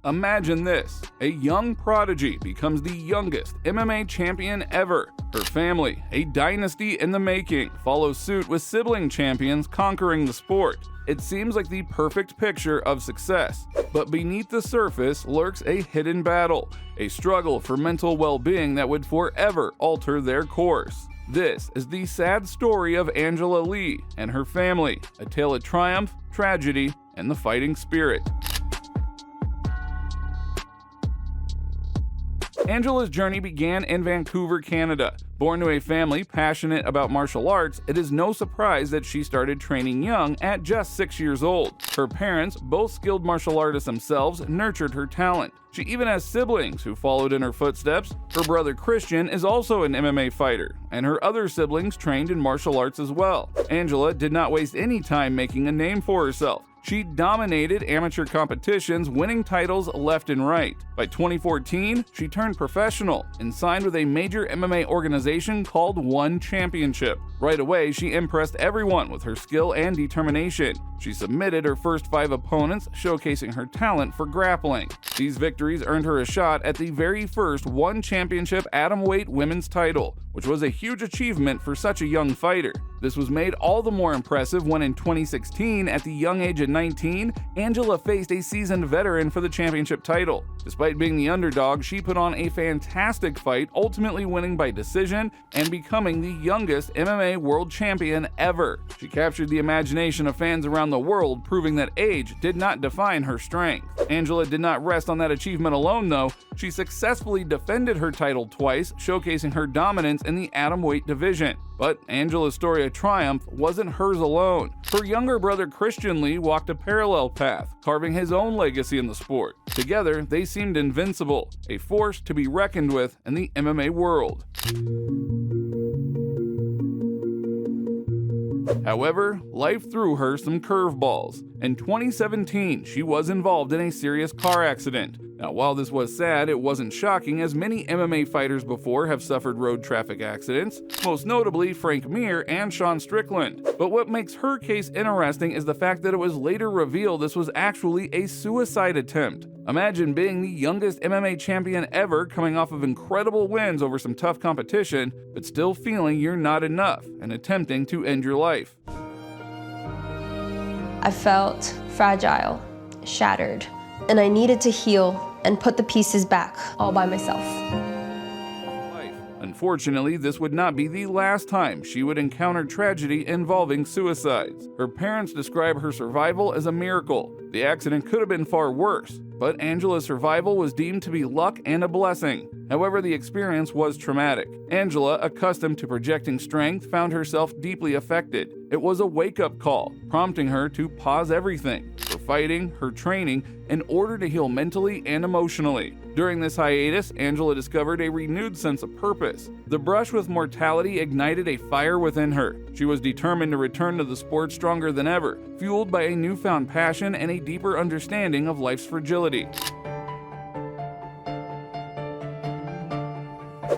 Imagine this: a young prodigy becomes the youngest MMA champion ever. Her family, a dynasty in the making, follows suit with sibling champions conquering the sport. It seems like the perfect picture of success. But beneath the surface lurks a hidden battle, a struggle for mental well-being that would forever alter their course. This is the sad story of Angela Lee and her family, a tale of triumph, tragedy, and the fighting spirit. Angela's journey began in Vancouver, Canada. Born to a family passionate about martial arts, it is no surprise that she started training young at just 6 years old. Her parents, both skilled martial artists themselves, nurtured her talent. She even has siblings who followed in her footsteps. Her brother Christian is also an MMA fighter, and her other siblings trained in martial arts as well. Angela did not waste any time making a name for herself. She dominated amateur competitions, winning titles left and right. By 2014, she turned professional and signed with a major MMA organization called One Championship. Right away, she impressed everyone with her skill and determination. She submitted her first 5 opponents, showcasing her talent for grappling. These victories earned her a shot at the very first One Championship atomweight women's title, which was a huge achievement for such a young fighter. This was made all the more impressive when in 2016, at the young age of 19, Angela faced a seasoned veteran for the championship title. Despite being the underdog, she put on a fantastic fight, ultimately winning by decision and becoming the youngest MMA world champion ever. She captured the imagination of fans around the world, proving that age did not define her strength. Angela did not rest on that achievement alone, though. She successfully defended her title twice, showcasing her dominance in the atomweight division. But Angela's story of triumph wasn't hers alone. Her younger brother Christian Lee walked a parallel path, carving his own legacy in the sport. Together, they seemed invincible, a force to be reckoned with in the MMA world. However, life threw her some curveballs. In 2017, she was involved in a serious car accident. Now, while this was sad, it wasn't shocking, as many MMA fighters before have suffered road traffic accidents, most notably Frank Mir and Sean Strickland. But what makes her case interesting is the fact that it was later revealed this was actually a suicide attempt. Imagine being the youngest MMA champion ever, coming off of incredible wins over some tough competition, but still feeling you're not enough and attempting to end your life. I felt fragile, shattered, and I needed to heal and put the pieces back all by myself. Unfortunately, this would not be the last time she would encounter tragedy involving suicides. Her parents describe her survival as a miracle. The accident could have been far worse, but Angela's survival was deemed to be luck and a blessing. However, the experience was traumatic. Angela, accustomed to projecting strength, found herself deeply affected. It was a wake-up call, prompting her to pause everything, her fighting, her training, in order to heal mentally and emotionally. During this hiatus, Angela discovered a renewed sense of purpose. The brush with mortality ignited a fire within her. She was determined to return to the sport stronger than ever, fueled by a newfound passion and a deeper understanding of life's fragility.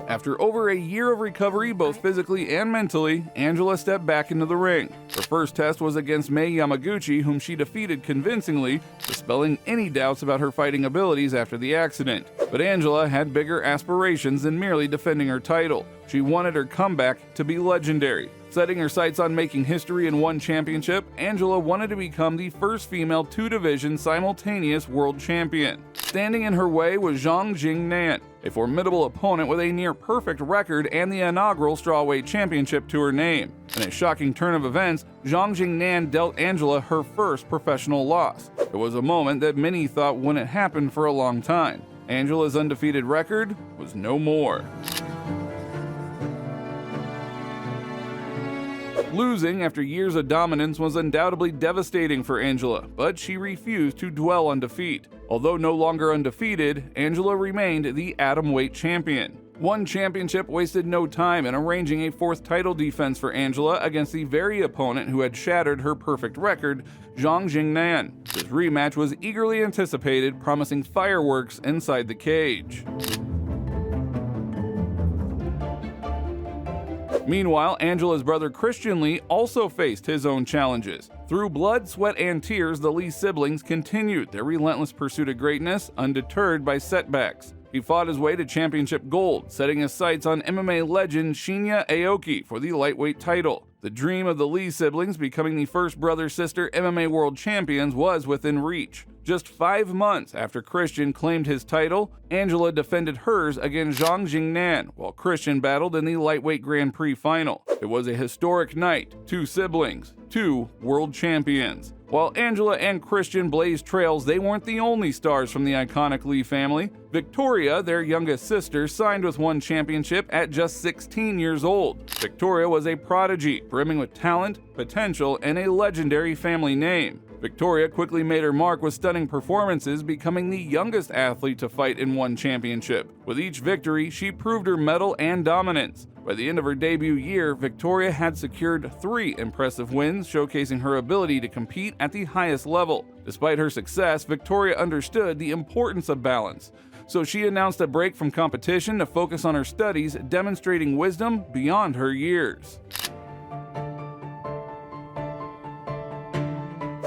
After over a year of recovery, both physically and mentally, Angela stepped back into the ring. Her first test was against Mei Yamaguchi, whom she defeated convincingly, dispelling any doubts about her fighting abilities after the accident. But Angela had bigger aspirations than merely defending her title. She wanted her comeback to be legendary. Setting her sights on making history in One Championship, Angela wanted to become the first female 2-division simultaneous world champion. Standing in her way was Zhang Jingnan, a formidable opponent with a near-perfect record and the inaugural strawweight championship to her name. In a shocking turn of events, Zhang Jingnan dealt Angela her first professional loss. It was a moment that many thought wouldn't happen for a long time. Angela's undefeated record was no more. Losing after years of dominance was undoubtedly devastating for Angela, but she refused to dwell on defeat. Although no longer undefeated, Angela remained the atomweight champion. One Championship wasted no time in arranging a 4th title defense for Angela against the very opponent who had shattered her perfect record, Zhang Jingnan. This rematch was eagerly anticipated, promising fireworks inside the cage. Meanwhile, Angela's brother Christian Lee also faced his own challenges. Through blood, sweat, and tears, the Lee siblings continued their relentless pursuit of greatness, undeterred by setbacks. He fought his way to championship gold, setting his sights on MMA legend Shinya Aoki for the lightweight title. The dream of the Lee siblings becoming the first brother-sister MMA world champions was within reach. Just 5 months after Christian claimed his title, Angela defended hers against Zhang Jingnan, while Christian battled in the lightweight Grand Prix final. It was a historic night, 2 siblings, 2 world champions. While Angela and Christian blazed trails, they weren't the only stars from the iconic Lee family. Victoria, their youngest sister, signed with one championship at just 16 years old. Victoria was a prodigy, brimming with talent, potential, and a legendary family name. Victoria quickly made her mark with stunning performances, becoming the youngest athlete to fight in one championship. With each victory, she proved her mettle and dominance. By the end of her debut year, Victoria had secured 3 impressive wins, showcasing her ability to compete at the highest level. Despite her success, Victoria understood the importance of balance. So she announced a break from competition to focus on her studies, demonstrating wisdom beyond her years.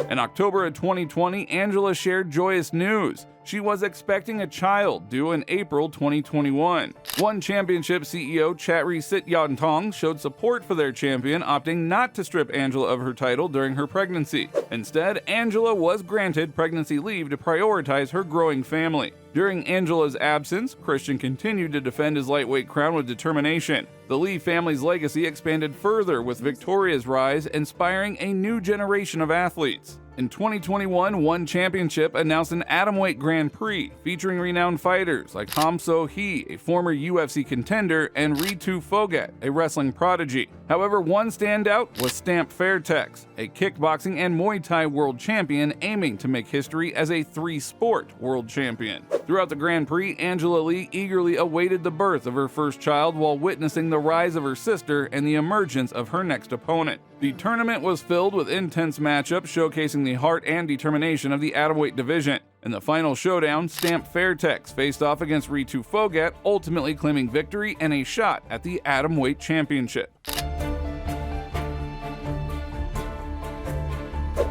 In October of 2020, Angela shared joyous news. She was expecting a child due in April 2021. One championship CEO, Chatri Sityontong, showed support for their champion, opting not to strip Angela of her title during her pregnancy. Instead, Angela was granted pregnancy leave to prioritize her growing family. During Angela's absence, Christian continued to defend his lightweight crown with determination. The Lee family's legacy expanded further with Victoria's rise, inspiring a new generation of athletes. In 2021, One Championship announced an atomweight Grand Prix featuring renowned fighters like Ham So-hee, a former UFC contender, and Ritu Phogat, a wrestling prodigy. However, one standout was Stamp Fairtex, a kickboxing and Muay Thai world champion aiming to make history as a 3-sport world champion. Throughout the Grand Prix, Angela Lee eagerly awaited the birth of her first child while witnessing the rise of her sister and the emergence of her next opponent. The tournament was filled with intense matchups showcasing the heart and determination of the atomweight division. In the final showdown, Stamp Fairtex faced off against Ritu Phogat, ultimately claiming victory and a shot at the atomweight championship.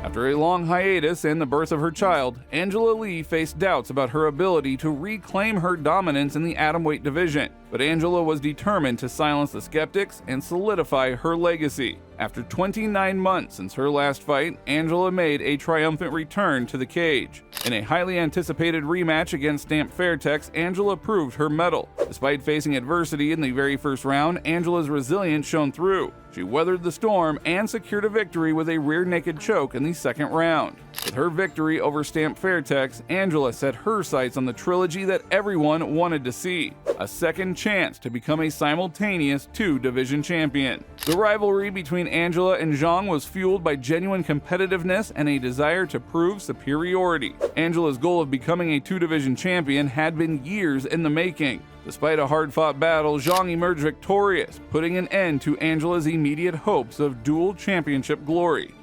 After a long hiatus and the birth of her child, Angela Lee faced doubts about her ability to reclaim her dominance in the atomweight division, but Angela was determined to silence the skeptics and solidify her legacy. After 29 months since her last fight, Angela made a triumphant return to the cage. In a highly anticipated rematch against Stamp Fairtex, Angela proved her mettle. Despite facing adversity in the very first round, Angela's resilience shone through. She weathered the storm and secured a victory with a rear naked choke in the second round. With her victory over Stamp Fairtex, Angela set her sights on the trilogy that everyone wanted to see: a second chance to become a simultaneous 2-division champion. The rivalry between Angela and Zhang was fueled by genuine competitiveness and a desire to prove superiority. Angela's goal of becoming a 2-division champion had been years in the making. Despite a hard-fought battle, Zhang emerged victorious, putting an end to Angela's immediate hopes of dual championship glory.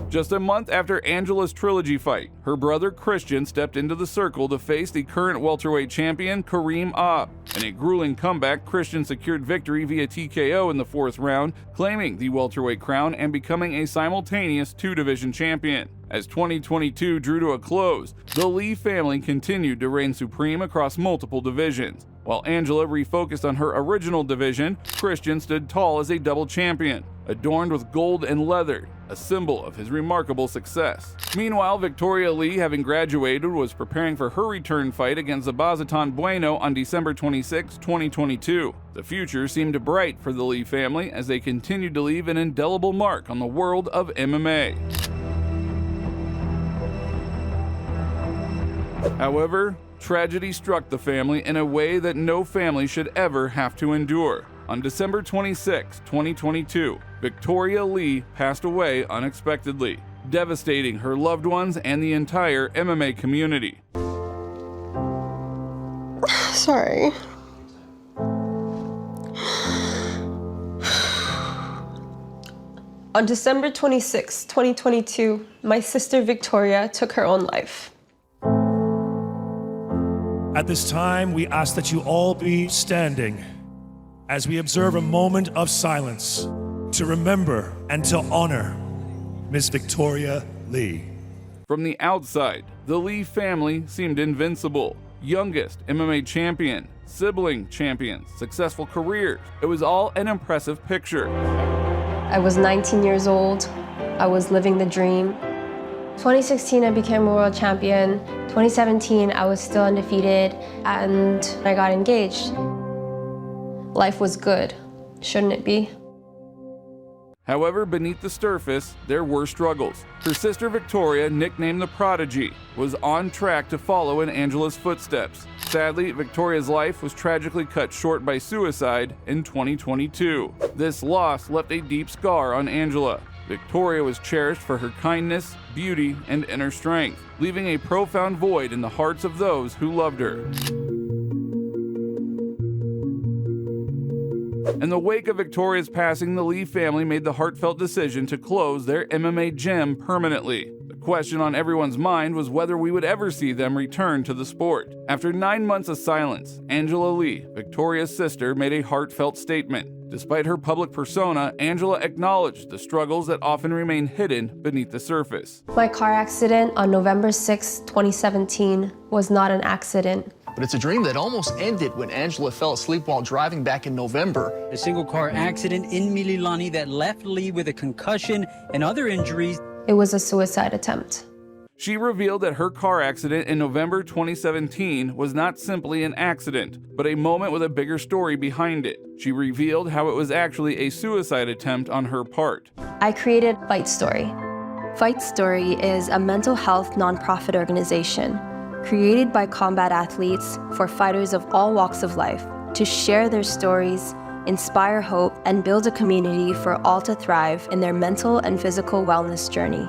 Just a month after Angela's trilogy fight, her brother Christian stepped into the circle to face the current welterweight champion Kareem Ab. In a grueling comeback, Christian secured victory via TKO in the 4th round, claiming the welterweight crown and becoming a simultaneous 2-division champion. As 2022 drew to a close, the Lee family continued to reign supreme across multiple divisions. While Angela refocused on her original division, Christian stood tall as a double champion, adorned with gold and leather, a symbol of his remarkable success. Meanwhile, Victoria Lee, having graduated, was preparing for her return fight against Zabazatan Bueno on December 26, 2022. The future seemed bright for the Lee family as they continued to leave an indelible mark on the world of MMA. However, tragedy struck the family in a way that no family should ever have to endure. On December 26, 2022, Victoria Lee passed away unexpectedly, devastating her loved ones and the entire MMA community. Sorry. On December 26, 2022, my sister Victoria took her own life. At this time, we ask that you all be standing as we observe a moment of silence to remember and to honor Miss Victoria Lee. From the outside, the Lee family seemed invincible. Youngest MMA champion, sibling champions, successful careers. It was all an impressive picture. I was 19 years old. I was living the dream. 2016, I became a world champion. 2017, I was still undefeated, and I got engaged. Life was good, shouldn't it be? However, beneath the surface, there were struggles. Her sister Victoria, nicknamed the Prodigy, was on track to follow in Angela's footsteps. Sadly, Victoria's life was tragically cut short by suicide in 2022. This loss left a deep scar on Angela. Victoria was cherished for her kindness, beauty, and inner strength, leaving a profound void in the hearts of those who loved her. In the wake of Victoria's passing, the Lee family made the heartfelt decision to close their MMA gym permanently. The question on everyone's mind was whether we would ever see them return to the sport. After 9 months of silence, Angela Lee, Victoria's sister, made a heartfelt statement. Despite her public persona, Angela acknowledged the struggles that often remain hidden beneath the surface. My car accident on November 6, 2017 was not an accident. But it's a dream that almost ended when Angela fell asleep while driving back in November. A single car accident in Mililani that left Lee with a concussion and other injuries. It was a suicide attempt. She revealed that her car accident in November 2017 was not simply an accident, but a moment with a bigger story behind it. She revealed how it was actually a suicide attempt on her part. I created Fight Story. Fight Story is a mental health nonprofit organization created by combat athletes for fighters of all walks of life to share their stories, inspire hope, and build a community for all to thrive in their mental and physical wellness journey.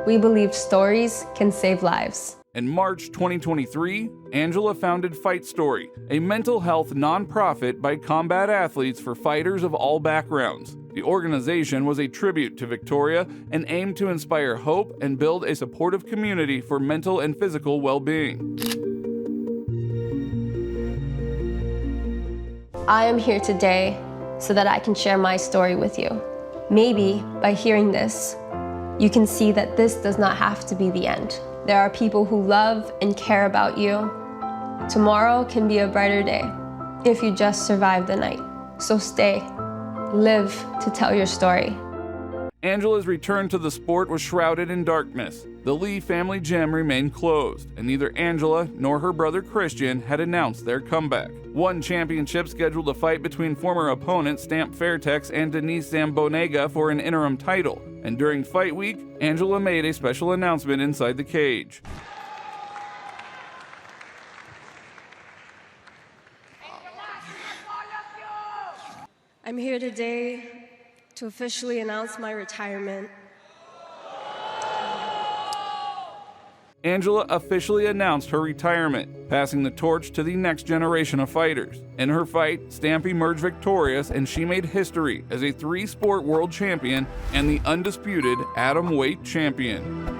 We believe stories can save lives. In March 2023, Angela founded Fight Story, a mental health nonprofit by combat athletes for fighters of all backgrounds. The organization was a tribute to Victoria and aimed to inspire hope and build a supportive community for mental and physical well-being. I am here today so that I can share my story with you. Maybe by hearing this, you can see that this does not have to be the end. There are people who love and care about you. Tomorrow can be a brighter day if you just survive the night. So stay, live to tell your story. Angela's return to the sport was shrouded in darkness. The Lee family gym remained closed, and neither Angela nor her brother Christian had announced their comeback. One championship scheduled a fight between former opponents Stamp Fairtex and Denise Zambonega for an interim title, and during fight week, Angela made a special announcement inside the cage. I'm here today to officially announce my retirement. Angela officially announced her retirement, passing the torch to the next generation of fighters. In her fight, Stamp emerged victorious, and she made history as a 3-sport world champion and the undisputed atomweight champion.